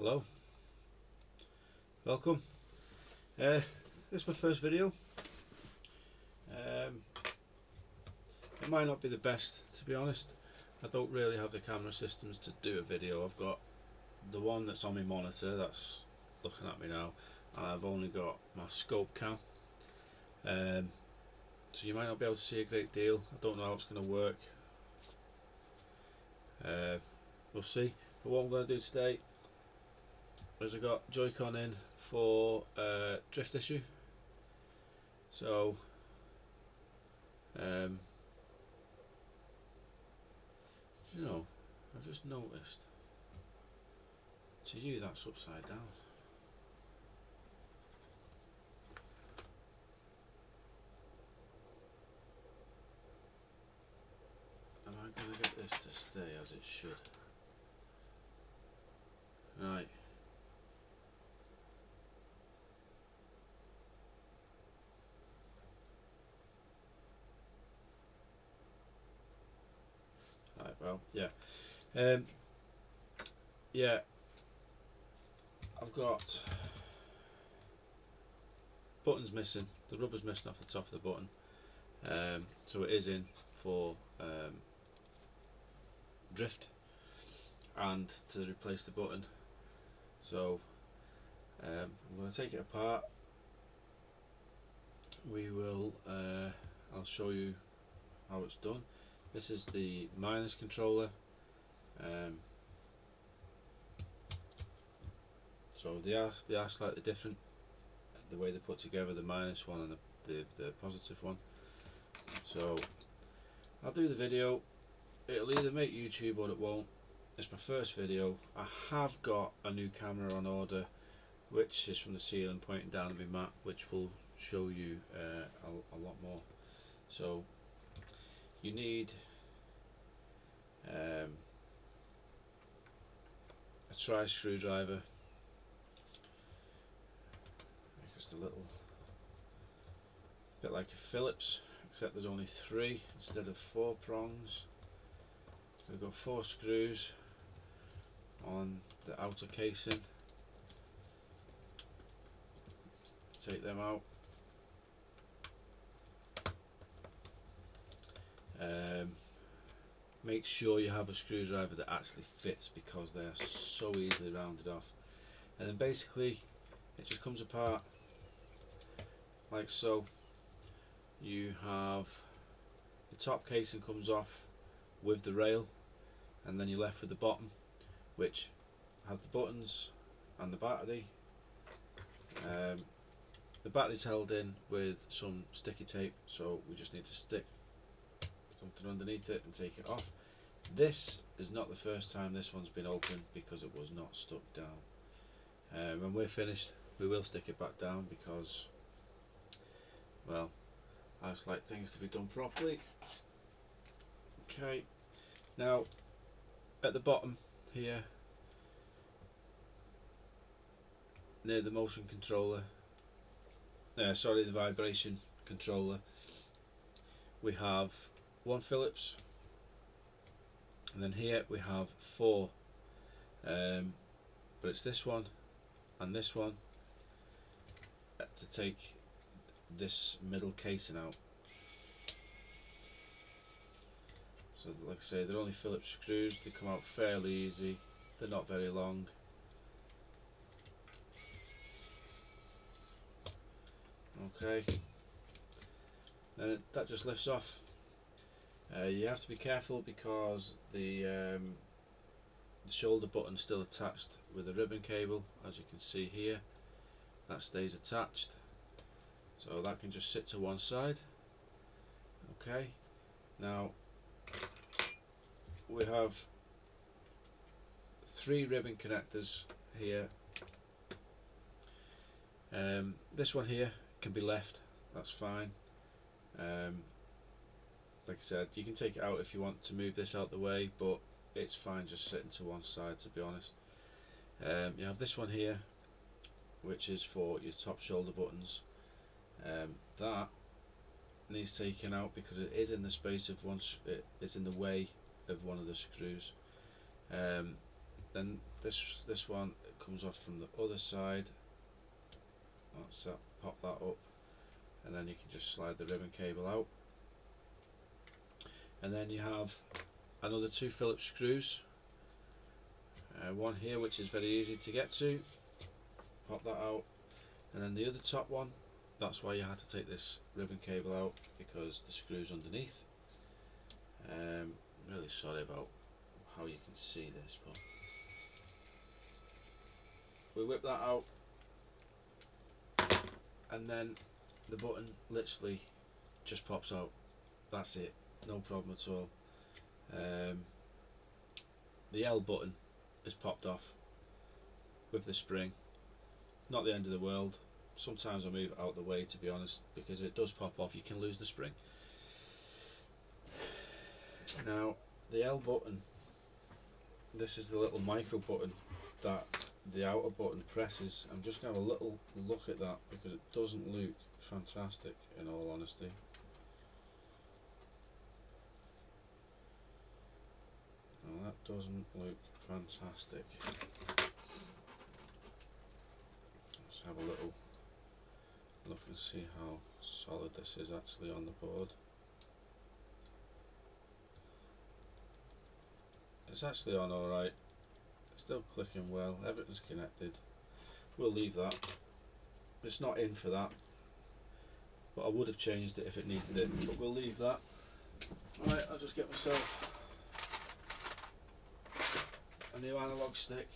Hello, welcome. This is my first video. It might not be the best, to be honest. I don't really have the camera systems to do a video. I've got the one that's on my monitor that's looking at me now, and I've only got my scope cam. So you might not be able to see a great deal. I don't know how it's going to work. We'll see. But what I'm going to do today is I got Joycon in for drift issue. So you know, I've just noticed to you that's upside down. Am I going to get this to stay as it should? Right. Right, well, yeah. Yeah, I've got buttons missing. The rubber's missing off the top of the button. So it is in for drift and to replace the button. So I'm going to take it apart. We will I'll show you how it's done. This is the minus controller. So they are slightly different, the way they're put together, the minus one and the positive one. So I'll do the video. It'll either make YouTube or it won't. It's my first video. I have got a new camera on order, which is from the ceiling pointing down at my mat, which will show you a lot more. So you need a tri screwdriver. Just a little bit like a Phillips, except there's only 3 instead of 4 prongs. We've got 4 screws on the outer casing. Take them out. Make sure you have a screwdriver that actually fits, because they're so easily rounded off. And then basically it just comes apart like so. You have the top casing comes off with the rail, and then you're left with the bottom, which has the buttons and the battery. The battery's held in with some sticky tape, so we just need to stick something underneath it and take it off. This is not the first time this one's been opened, because it was not stuck down. When we're finished, we will stick it back down, because, well, I just like things to be done properly. Okay, now at the bottom here, near the motion controller, sorry, the vibration controller, we have 1 Phillips, and then here we have 4, but it's this one and this one to take this middle casing out. So like I say, they're only Phillips screws, they come out fairly easy, they're not very long. Okay, and that just lifts off. You have to be careful, because the shoulder button's still attached with a ribbon cable, as you can see here. That stays attached, so that can just sit to one side. Okay, now we have 3 ribbon connectors here. This one here can be left, that's fine. Like I said, you can take it out if you want to move this out the way, but it's fine just sitting to one side, to be honest. You have this one here, which is for your top shoulder buttons. That needs taken out because it is in the space of it's in the way of one of the screws. Then this one comes off from the other side. That's that, pop that up, and then you can just slide the ribbon cable out. And then you have another 2 Phillips screws, one here which is very easy to get to, pop that out, and then the other top one, that's why you had to take this ribbon cable out, because the screws underneath. Really sorry about how you can see this, but we whip that out, and then the button literally just pops out. That's it, no problem at all. The L button is popped off with the spring, not the end of the world. Sometimes I move it out the way, to be honest, because it does pop off, you can lose the spring. Now the L button, this is the little micro button that the outer button presses. I'm just going to have a little look at that because it doesn't look fantastic, in all honesty. No, that doesn't look fantastic. Let's have a little look and see how solid this is actually on the board. It's actually on alright, still clicking well, everything's connected. We'll leave that. It's not in for that, but I would have changed it if it needed it, but we'll leave that. Alright, I'll just get myself a new analog stick.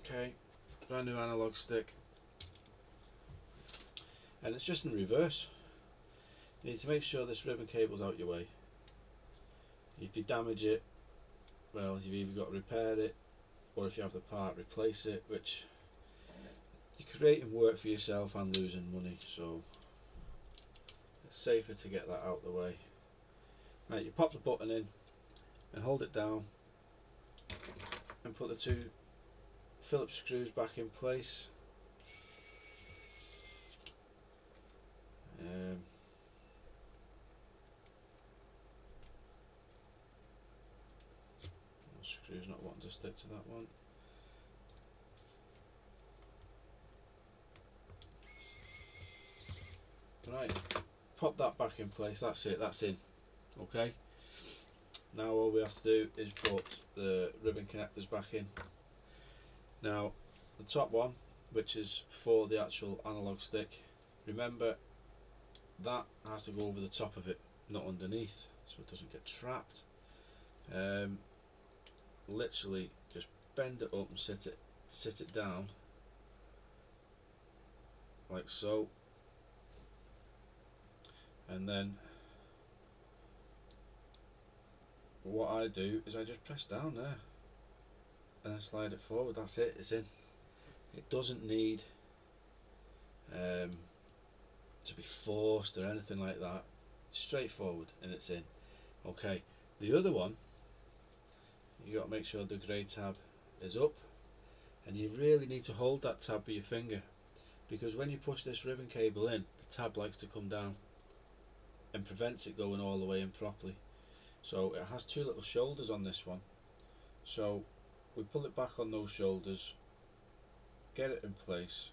Okay, brand new analog stick, and it's just in reverse. You need to make sure this ribbon cable's out your way. If you damage it, well, you've either got to repair it, or if you have the part, replace it, which you're creating work for yourself and losing money, so it's safer to get that out the way. Right, you pop the button in and hold it down and put the 2 Phillips screws back in place. Screws not wanting to stick to that one. Right, pop that back in place. That's it, that's in. Okay, now all we have to do is put the ribbon connectors back in. Now the top one, which is for the actual analog stick, remember that has to go over the top of it, not underneath, so it doesn't get trapped. Literally just bend it up and sit it down like so, and then what I do is I just press down there and then slide it forward. That's it, it's in. It doesn't need to be forced or anything like that. Straightforward and it's in. Okay, the other one, you got to make sure the grey tab is up, and you really need to hold that tab with your finger, because when you push this ribbon cable in, the tab likes to come down and prevents it going all the way in properly. So it has 2 little shoulders on this one, so we pull it back on those shoulders, get it in place,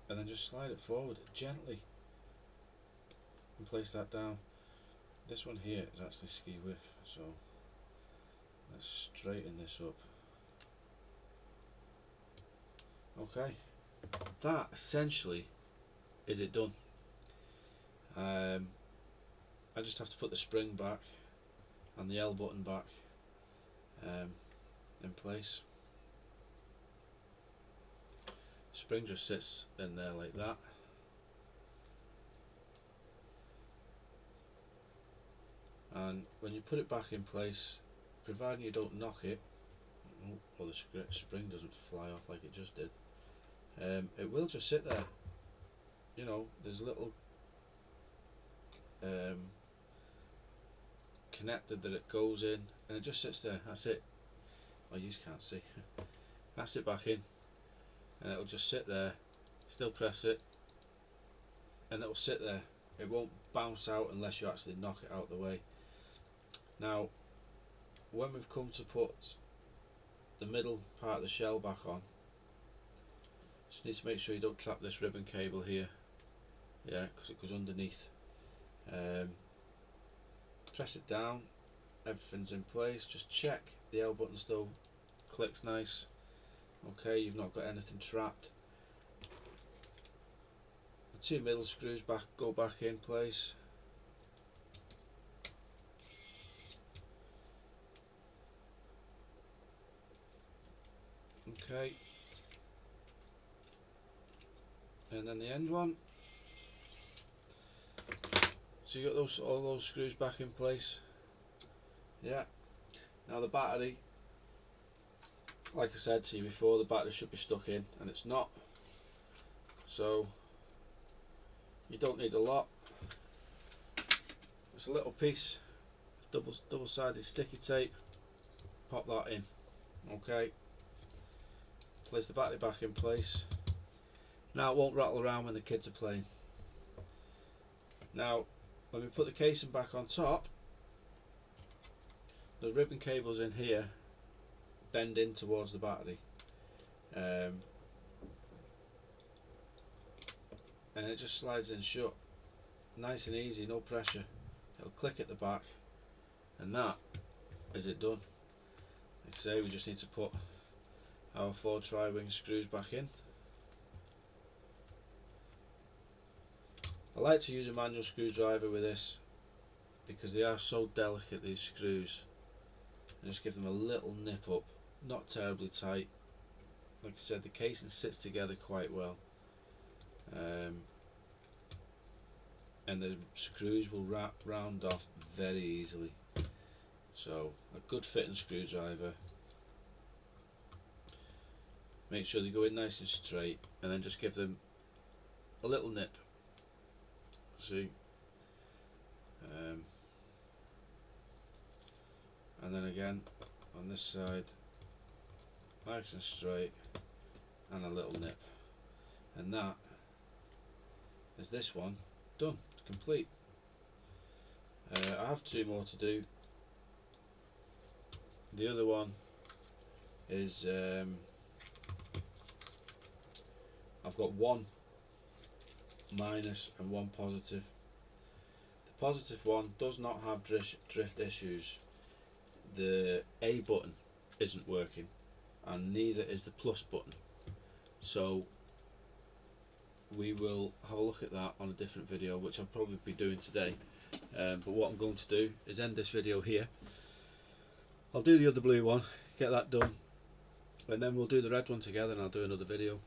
and then just slide it forward gently and place that down. This one here is actually ski whiff, so let's straighten this up. Okay, that essentially is it done. I just have to put the spring back and the L button back in place. Spring just sits in there like that. And when you put it back in place, providing you don't knock it, or the spring doesn't fly off like it just did, it will just sit there. You know, there's a little connector that it goes in, and it just sits there. That's it. Oh, you can't see. That's it back in, and it'll just sit there. Still press it, and it'll sit there. It won't bounce out unless you actually knock it out the way. Now, when we've come to put the middle part of the shell back on, just need to make sure you don't trap this ribbon cable here, yeah, because it goes underneath. Press it down, everything's in place, just check the L button still clicks nice, okay, you've not got anything trapped. The two middle screws go back in place. Okay, and then the end one. So you got all those screws back in place. Yeah. Now the battery, like I said to you before, the battery should be stuck in, and it's not. So you don't need a lot. It's a little piece of double-sided sticky tape. Pop that in. Okay. Place the battery back in place. Now it won't rattle around when the kids are playing. Now when we put the casing back on top, the ribbon cables in here bend in towards the battery, and it just slides in shut, nice and easy, no pressure. It'll click at the back, and that is it done. Like I say, we just need to put our 4 tri-wing screws back in. I like to use a manual screwdriver with this because they are so delicate, these screws, and just give them a little nip up, not terribly tight. Like I said, the casing sits together quite well, and the screws will round off very easily. So a good fitting screwdriver, make sure they go in nice and straight, and then just give them a little nip. See, and then again on this side, nice and straight, and a little nip, and that is this one done, complete. I have 2 more to do. The other one is I've got 1 minus and 1 positive. The positive one does not have drift issues. The A button isn't working, and neither is the plus button. So we will have a look at that on a different video, which I'll probably be doing today. But what I'm going to do is end this video here. I'll do the other blue one, get that done, and then we'll do the red one together, and I'll do another video.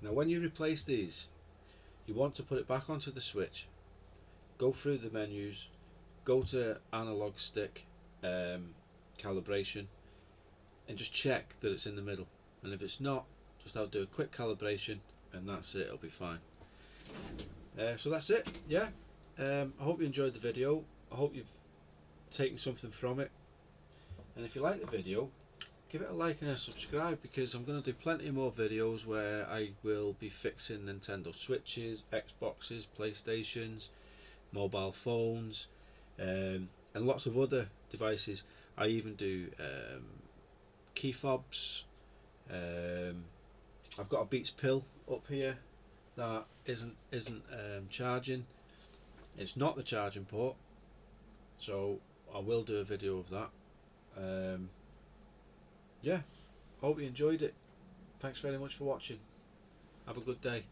Now when you replace these, you want to put it back onto the switch, go through the menus, go to analog stick calibration, and just check that it's in the middle, and if it's not, just I'll do a quick calibration, and that's it, it'll be fine. So that's it, yeah. I hope you enjoyed the video. I hope you've taken something from it, and if you like the video, give it a like and a subscribe, because I'm going to do plenty more videos where I will be fixing Nintendo Switches, Xboxes, PlayStations, mobile phones, and lots of other devices. I even do key fobs. I've got a Beats pill up here that isn't charging. It's not the charging port, so I will do a video of that. Yeah, hope you enjoyed it. Thanks very much for watching. Have a good day.